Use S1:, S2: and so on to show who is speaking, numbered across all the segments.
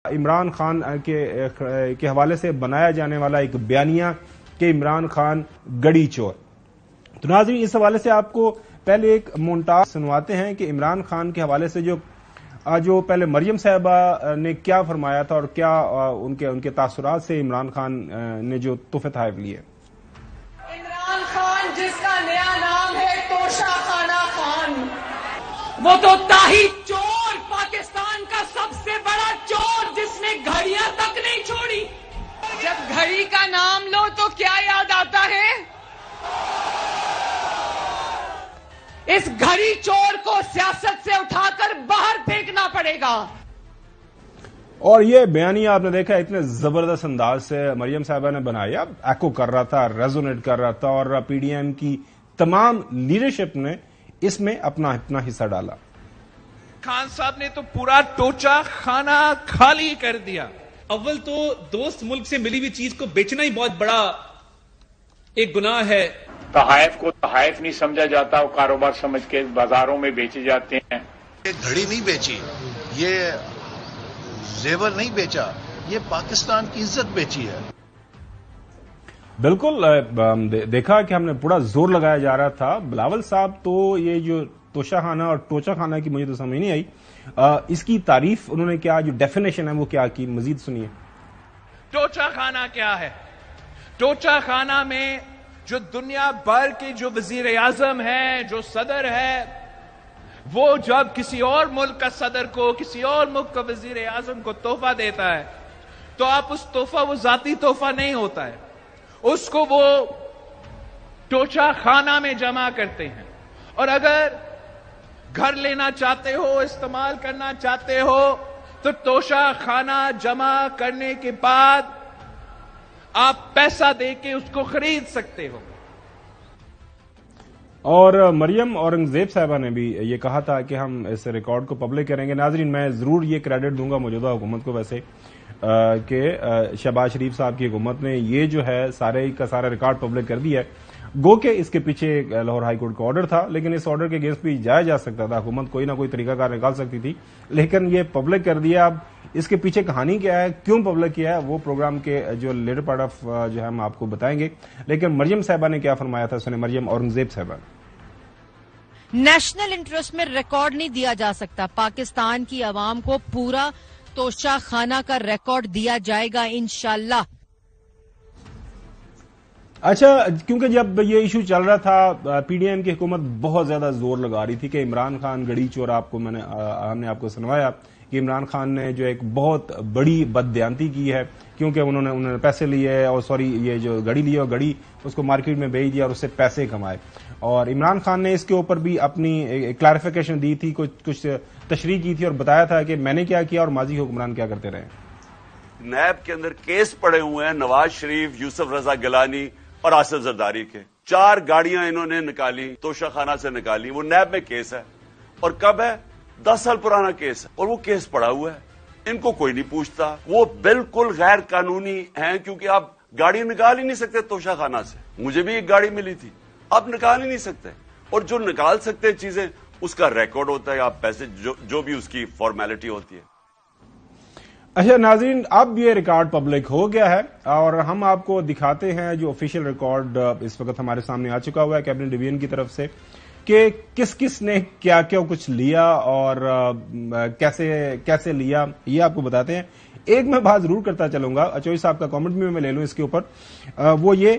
S1: عمران خان کے حوالے سے بنایا جانے والا ایک بیانیہ کہ عمران خان گڑی چور. تو ناظرین اس حوالے سے آپ کو پہلے ایک مونٹاژ سنواتے ہیں کہ عمران خان کے حوالے سے جو پہلے مریم صاحبہ نے کیا فرمایا تھا اور کیا ان کے تاثرات سے عمران خان نے جو تحفے تحائف لیے.
S2: عمران خان جس کا نیا نام ہے توشہ خانہ خان، وہ تو تاہی چور، پاکستان کا سب سے بڑا چور جس نے گھڑیاں تک نہیں چھوڑی. جب گھڑی کا نام لو تو کیا یاد آتا ہے؟ اس گھڑی چور کو سیاست سے اٹھا کر باہر پھینکنا پڑے گا.
S1: اور یہ بیانیہ آپ نے دیکھا اتنے زبردست انداز سے مریم صاحبہ نے بنایا، ایکو کر رہا تھا، ریزونیٹ کر رہا تھا، اور پی ڈی ایم کی تمام لیڈرشپ نے اس میں اپنا حصہ ڈالا.
S3: خان صاحب نے تو پورا ٹوچا خانہ خالی کر دیا.
S4: اول تو دوست ملک سے ملی ہوئی چیز کو بیچنا ہی بہت بڑا ایک گناہ ہے.
S5: تحائف کو تحائف نہیں سمجھا جاتا، وہ کاروبار سمجھ کے بازاروں میں بیچے جاتے ہیں.
S6: یہ گھڑی نہیں بیچی، یہ زیور نہیں بیچا، یہ پاکستان کی عزت بیچی ہے.
S1: بالکل دیکھا کہ ہم نے پورا زور لگایا جا رہا تھا. بلاول صاحب تو یہ جو توشہ خانہ اور ٹوچا خانہ کی مجھے تو سمجھ نہیں آئی، اس کی تعریف انہوں نے کیا، جو ڈیفینیشن ہے وہ کیا کی، مزید سنیے.
S3: ٹوچا خانہ کیا ہے؟ ٹوچا خانہ میں جو دنیا بھر کے جو وزیر اعظم ہے، جو صدر ہے، وہ جب کسی اور ملک کا صدر کو، کسی اور ملک کا وزیر اعظم کو تحفہ دیتا ہے تو آپ اس تحفہ، وہ ذاتی تحفہ نہیں ہوتا ہے، اس کو وہ ٹوچا خانہ میں جمع کرتے ہیں. اور اگر گھر لینا چاہتے ہو، استعمال کرنا چاہتے ہو تو توشہ خانہ جمع کرنے کے بعد آپ پیسہ دے کے اس کو خرید سکتے ہو.
S1: اور مریم اورنگزیب صاحبہ نے بھی یہ کہا تھا کہ ہم اس ریکارڈ کو پبلک کریں گے. ناظرین میں ضرور یہ کریڈٹ دوں گا موجودہ حکومت کو ویسے کہ شہباز شریف صاحب کی حکومت نے یہ جو ہے سارے کا سارا ریکارڈ پبلک کر دیا ہے. گو کہ اس کے پیچھے لاہور ہائی کورٹ کا آرڈر تھا، لیکن اس آرڈر کے اگینسٹ بھی جایا جا سکتا تھا، حکومت کوئی نہ کوئی طریقہ کار نکال سکتی تھی، لیکن یہ پبلک کر دیا. اب اس کے پیچھے کہانی کیا ہے، کیوں پبلک کیا ہے، وہ پروگرام کے جو لیٹر پارٹ آف جو ہے ہم آپ کو بتائیں گے. لیکن مریم صاحبہ نے کیا فرمایا تھا سنیں. مریم اورنگزیب صاحبہ:
S7: نیشنل انٹرسٹ میں ریکارڈ نہیں دیا جا سکتا، پاکستان کی عوام کو پورا توشہ خانہ کا ریکارڈ دیا جائے گا انشاءاللہ.
S1: اچھا، کیونکہ جب یہ ایشو چل رہا تھا پی ڈی ایم کی حکومت بہت زیادہ زور لگا رہی تھی کہ عمران خان گڑی چور. ہم نے آپ کو سنوایا کہ عمران خان نے جو ایک بہت بڑی بددیانتی کی ہے، کیونکہ انہوں نے پیسے لیے اور یہ جو گڑی لی اور گڑی اس کو مارکیٹ میں بیچ دیا اور اس سے پیسے کمائے. اور عمران خان نے اس کے اوپر بھی اپنی کلیریفیکیشن دی تھی، کچھ تشریح کی تھی اور بتایا تھا کہ میں نے کیا کیا اور ماضی حکمران کیا کرتے رہے.
S8: نیب کے اندر کیس پڑے ہوئے ہیں نواز شریف، یوسف رضا گیلانی اور آصف زرداری کے. 4 گاڑیاں انہوں نے نکالی، توشہ خانہ سے نکالی. وہ نیب میں کیس ہے اور کب ہے؟ 10 سال پرانا کیس ہے اور وہ کیس پڑا ہوا ہے. ان کو کوئی نہیں پوچھتا. وہ بالکل غیر قانونی ہیں کیونکہ آپ گاڑی نکال ہی نہیں سکتے توشہ خانہ سے. مجھے بھی ایک گاڑی ملی تھی، آپ نکال ہی نہیں سکتے. اور جو نکال سکتے چیزیں اس کا ریکارڈ ہوتا ہے، آپ پیسے جو بھی اس کی فارمیلٹی ہوتی ہے.
S1: اچھا ناظرین، اب یہ ریکارڈ پبلک ہو گیا ہے اور ہم آپ کو دکھاتے ہیں جو آفیشیل ریکارڈ اس وقت ہمارے سامنے آ چکا ہوا ہے کیبنٹ ڈویژن کی طرف سے کہ کس نے کیا کچھ لیا اور کیسے لیا، یہ آپ کو بتاتے ہیں. ایک میں بات ضرور کرتا چلوں گا، اچوئی صاحب کا کامنٹ بھی میں لے لوں اس کے اوپر، وہ یہ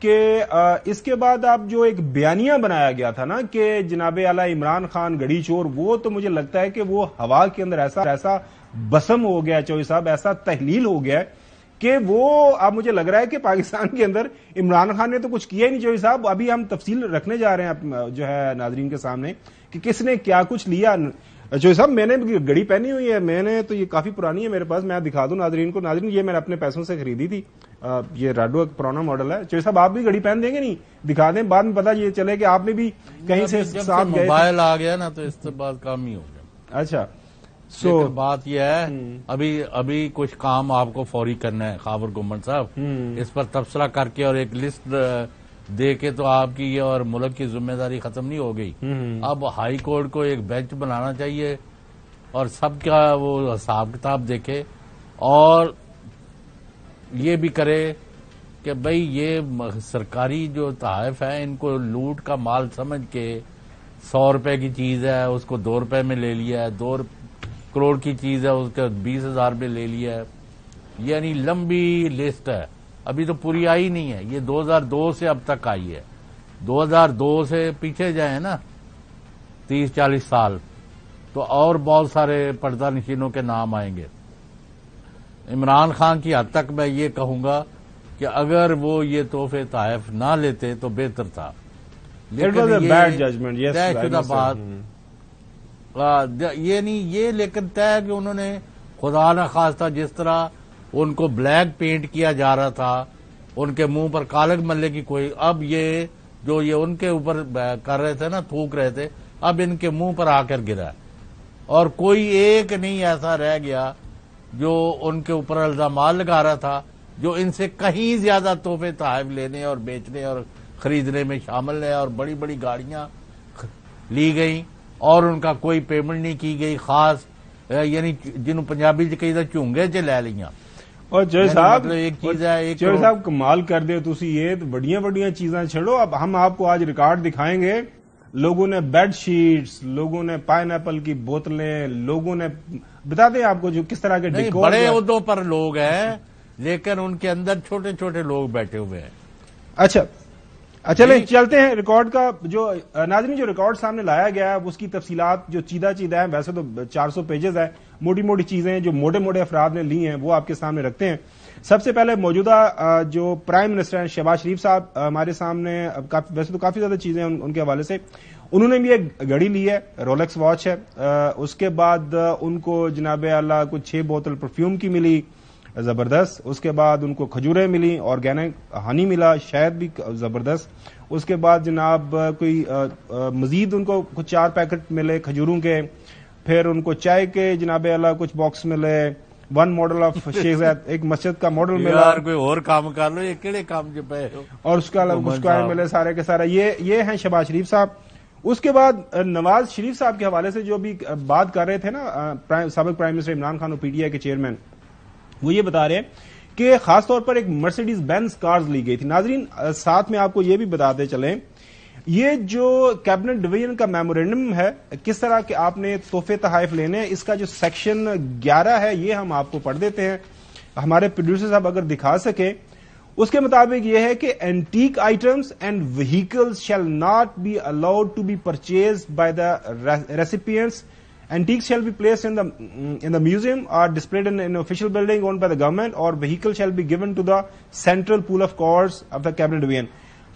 S1: کہ اس کے بعد آپ جو ایک بیانیہ بنایا گیا تھا نا کہ جناب اعلی عمران خان گڑی چور، وہ تو مجھے لگتا ہے کہ وہ ہوا کے اندر ایسا بسم ہو گیا چوئی صاحب، ایسا تحلیل ہو گیا کہ وہ اب مجھے لگ رہا ہے کہ پاکستان کے اندر عمران خان نے تو کچھ کیا ہی نہیں. چوئی صاحب ابھی ہم تفصیل رکھنے جا رہے ہیں جو ہے ناظرین کے سامنے کہ کس نے کیا کچھ لیا. چوئی صاحب میں نے گڑی پہنی ہوئی ہے، میں نے تو یہ کافی پرانی ہے میرے پاس، میں دکھا دوں ناظرین کو. ناظرین یہ میں نے اپنے پیسوں سے خریدی تھی، یہ راڈو ایک پرانا ماڈل ہے. چوئی صاحب آپ بھی گڑی پہن دیں گے؟ نہیں دکھا دیں، بعد میں پتا یہ چلے کہ آپ نے بھی کہیں سے ساتھ گئے.
S9: موبائل آ گیا نا تو اس کے بعد کام ہی ہو گیا.
S1: اچھا،
S9: بات یہ ہے ابھی کچھ کام آپ کو فوری کرنا ہے خاور گمن صاحب، اس پر تبصرہ کر کے اور ایک لسٹ دے کے تو آپ کی یہ اور ملک کی ذمہ داری ختم نہیں ہو گئی. اب ہائی کورٹ کو ایک بینچ بنانا چاہیے اور سب کا وہ حساب کتاب دیکھے اور یہ بھی کرے کہ بھئی یہ سرکاری جو تحائف ہیں ان کو لوٹ کا مال سمجھ کے 100 روپے کی چیز ہے اس کو 2 روپے میں لے لیا ہے، 2 کروڑ کی چیز ہے اس کا 20,000 میں لے لیا ہے، یعنی لمبی لسٹ ہے، ابھی تو پوری آئی نہیں ہے، یہ 2002 سے اب تک آئی ہے، 2002 سے پیچھے جائیں نا 30-40 سال تو اور بہت سارے پردہ نشینوں کے نام آئیں گے۔ عمران خان کی حد تک میں یہ کہوں گا کہ اگر وہ یہ تحفے تحائف نہ لیتے تو بہتر تھا، لیکن طے شدہ بات یہ نہیں، یہ لیکن طے کہ انہوں نے خدا نہ خواستہ جس طرح ان کو بلیک پینٹ کیا جا رہا تھا، ان کے منہ پر کالک ملنے کی کوئی، اب یہ جو یہ ان کے اوپر کر رہے تھے نا، تھوک رہے تھے، اب ان کے منہ پر آ کر گرا ہے، اور کوئی ایک نہیں ایسا رہ گیا جو ان کے اوپر الزامات لگا رہا تھا جو ان سے کہیں زیادہ تحفے تحائف لینے اور بیچنے اور خریدنے میں شامل ہے، اور بڑی بڑی گاڑیاں لی گئیں اور ان کا کوئی پیمنٹ نہیں کی گئی خاص، یعنی جنہوں پنجابی کہیں تو چونگے چ لے لیاں۔
S1: اور جوہر صاحب
S9: ایک چیز ہے،
S1: جوہر صاحب کمال کر دے تسی، یہ بڑیاں بڑیاں چیزاں چھڑو، اب ہم آپ کو آج ریکارڈ دکھائیں گے، لوگوں نے بیڈ شیٹس، لوگوں نے پائن ایپل کی بوتلیں، لوگوں نے بتا دیں آپ کو جو کس طرح کے ڈیکور،
S9: بڑے عہدوں پر لوگ ہیں لیکن ان کے اندر چھوٹے چھوٹے لوگ بیٹھے ہوئے ہیں۔
S1: اچھا چلیں چلتے ہیں ریکارڈ کا، جو ناظرین جو ریکارڈ سامنے لایا گیا ہے اس کی تفصیلات جو چیدہ ہیں، ویسے تو 400 پیجز ہے، موٹی موٹی چیزیں جو موٹے موٹے افراد نے لی ہیں وہ آپ کے سامنے رکھتے ہیں۔ سب سے پہلے موجودہ جو پرائم منسٹر ہیں شہباز شریف صاحب ہمارے سامنے، ویسے تو کافی زیادہ چیزیں ان کے حوالے سے، انہوں نے بھی ایک گھڑی لی ہے، رولکس واچ ہے، اس کے بعد ان کو جناب اعلیٰ کچھ 6 بوتل پرفیوم کی ملی، زبردست، اس کے بعد ان کو کھجوریں ملی، آرگینک ہنی ملا، شہد بھی زبردست، اس کے بعد جناب کوئی مزید ان کو کچھ 4 پیکٹ ملے کھجوروں کے، پھر ان کو چائے کے جناب اعلیٰ کچھ باکس ملے، 1 ماڈل آف شیخ زاید، ایک مسجد کا ماڈل ملا،
S9: کوئی اور کام کر لو، یہ کیڑے کام جو پہ،
S1: اور اس کا ملے سارے کے سارا، یہ ہیں شہباز شریف صاحب۔ اس کے بعد نواز شریف صاحب کے حوالے سے جو بھی بات کر رہے تھے نا سابق پرائم منسٹر عمران خان اور پی ٹی آئی کے چیئرمین، وہ یہ بتا رہے ہیں کہ خاص طور پر ایک مرسیڈیز بینز کارز لی گئی تھی۔ ناظرین ساتھ میں آپ کو یہ بھی بتاتے چلیں، یہ جو کیبنٹ ڈویژن کا میمورینڈم ہے کس طرح کہ آپ نے تحفے تحائف لینے ہیں، اس کا جو سیکشن 11 ہے یہ ہم آپ کو پڑھ دیتے ہیں، ہمارے پروڈیوسر صاحب اگر دکھا سکے۔ اس کے مطابق یہ ہے کہ antique items and vehicles shall not be allowed to be purchased by the recipients. Antiques shall be placed in the museum or displayed in an official building owned by the government, or vehicle shall be given to the central pool of courts of the cabinet division.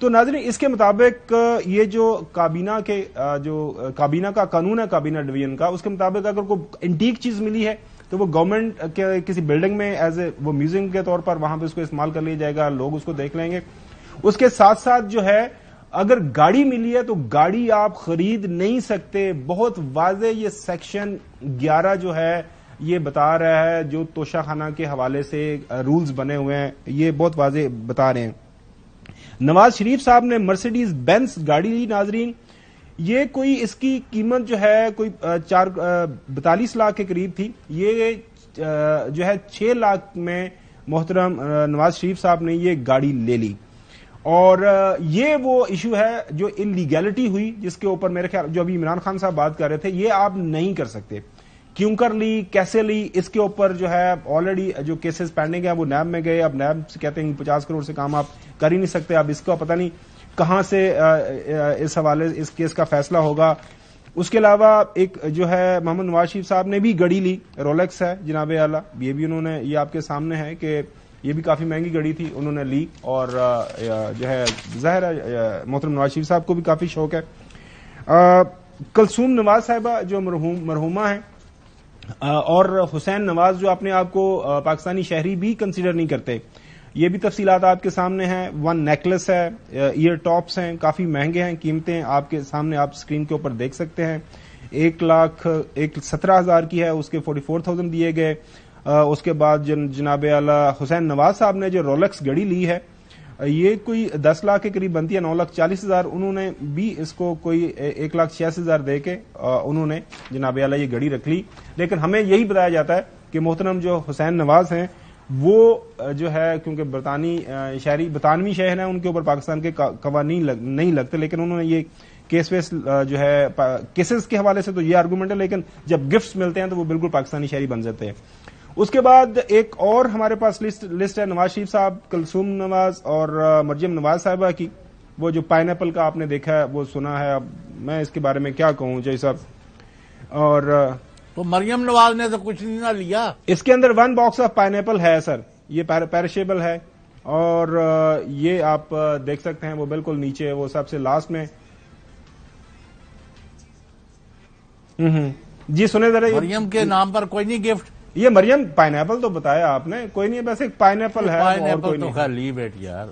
S1: تو ناظرین اس کے مطابق یہ جو کابینہ کے جو کابینہ کا قانون ہے کابینہ ڈویژن کا، اس کے مطابق اگر کوئی انٹیک چیز ملی ہے تو وہ گورنمنٹ کے کسی بلڈنگ میں ایز اے وہ میوزیم کے طور پر وہاں پہ اس کو استعمال کر لیا جائے گا، لوگ اس کو دیکھ لیں گے. اس کے ساتھ ساتھ جو ہے اگر گاڑی ملی ہے تو گاڑی آپ خرید نہیں سکتے. بہت واضح یہ سیکشن 11 جو ہے یہ بتا رہا ہے، جو توشہ خانہ کے حوالے سے رولز بنے ہوئے ہیں یہ بہت واضح بتا رہے ہیں. نواز شریف صاحب نے مرسیڈیز بینز گاڑی لی. ناظرین یہ کوئی اس کی قیمت جو ہے کوئی 42 لاکھ کے قریب تھی. یہ جو ہے 6 لاکھ میں محترم نواز شریف صاحب نے یہ گاڑی لے لی. اور یہ وہ ایشو ہے جو انلیگیلٹی ہوئی، جس کے اوپر میرے خیال جو ابھی عمران خان صاحب بات کر رہے تھے، یہ آپ نہیں کر سکتے. کیوں کر لی، کیسے لی، اس کے اوپر جو ہے آلریڈی جو کیسز پینڈنگ ہیں وہ نیب میں گئے. اب نیب سے کہتے ہیں 50 کروڑ سے کام آپ کر ہی نہیں سکتے. اب اس کا پتہ نہیں کہاں سے اس حوالے اس کیس کا فیصلہ ہوگا. اس کے علاوہ ایک جو ہے محمد نواز شریف صاحب نے بھی گڑی لی، رولیکس ہے جناب اعلیٰ، یہ بھی انہوں نے، یہ آپ کے سامنے ہے کہ یہ بھی کافی مہنگی گھڑی تھی، انہوں نے لی. اور جو ہے ظاہر ہے محترم نواز شریف صاحب کو بھی کافی شوق ہے. کلثوم نواز صاحبہ جو مرحومہ ہیں، اور حسین نواز جو اپنے آپ کو پاکستانی شہری بھی کنسیڈر نہیں کرتے، یہ بھی تفصیلات آپ کے سامنے ہیں. 1 نیکلس ہے، ایئر ٹاپس ہیں، کافی مہنگے ہیں، قیمتیں آپ کے سامنے آپ اسکرین کے اوپر دیکھ سکتے ہیں. 1,17,000 کی ہے، اس کے 44,000 دیے گئے. اس کے بعد جناب اعلیٰ حسین نواز صاحب نے جو رولیکس گھڑی لی ہے یہ کوئی 10 لاکھ کے قریب بنتی ہے، 9,40,000. انہوں نے بھی اس کو کوئی 1,86,000 دے کے انہوں نے جناب اعلیٰ یہ گھڑی رکھ لی. لیکن ہمیں یہی بتایا جاتا ہے کہ محترم جو حسین نواز ہیں وہ جو ہے کیونکہ برطانوی شہر ہیں ان کے اوپر پاکستان کے قوانین نہیں لگتے، لیکن انہوں نے یہ کیس ویس جو ہے کیسز کے حوالے سے تو یہ آرگومنٹ ہے، لیکن جب گفٹس ملتے ہیں تو وہ بالکل پاکستانی شہری بن جاتے ہیں۔ اس کے بعد ایک اور ہمارے پاس لسٹ ہے نواز شریف صاحب، کلثوم نواز اور مریم نواز صاحبہ کی۔ وہ جو پائن ایپل کا آپ نے دیکھا ہے وہ سنا ہے، اب میں اس کے بارے میں کیا کہوں جی صاحب۔ اور
S9: تو مریم نواز نے تو کچھ نہیں نہ لیا،
S1: اس کے اندر 1 باکس آف پائن ایپل ہے سر، یہ پیرشیبل ہے، اور یہ آپ دیکھ سکتے ہیں وہ بالکل نیچے وہ سب سے لاسٹ میں۔ جی سنیں ذرا،
S9: مریم کے نام پر کوئی نہیں گفٹ،
S1: یہ مریم پائن ایپل تو بتایا آپ نے، کوئی نہیں، بس ایک پائن ایپل ہے،
S9: پائن
S1: اور کوئی
S9: ایپل تو
S1: نہیں۔
S9: خیر لیو اٹ یار۔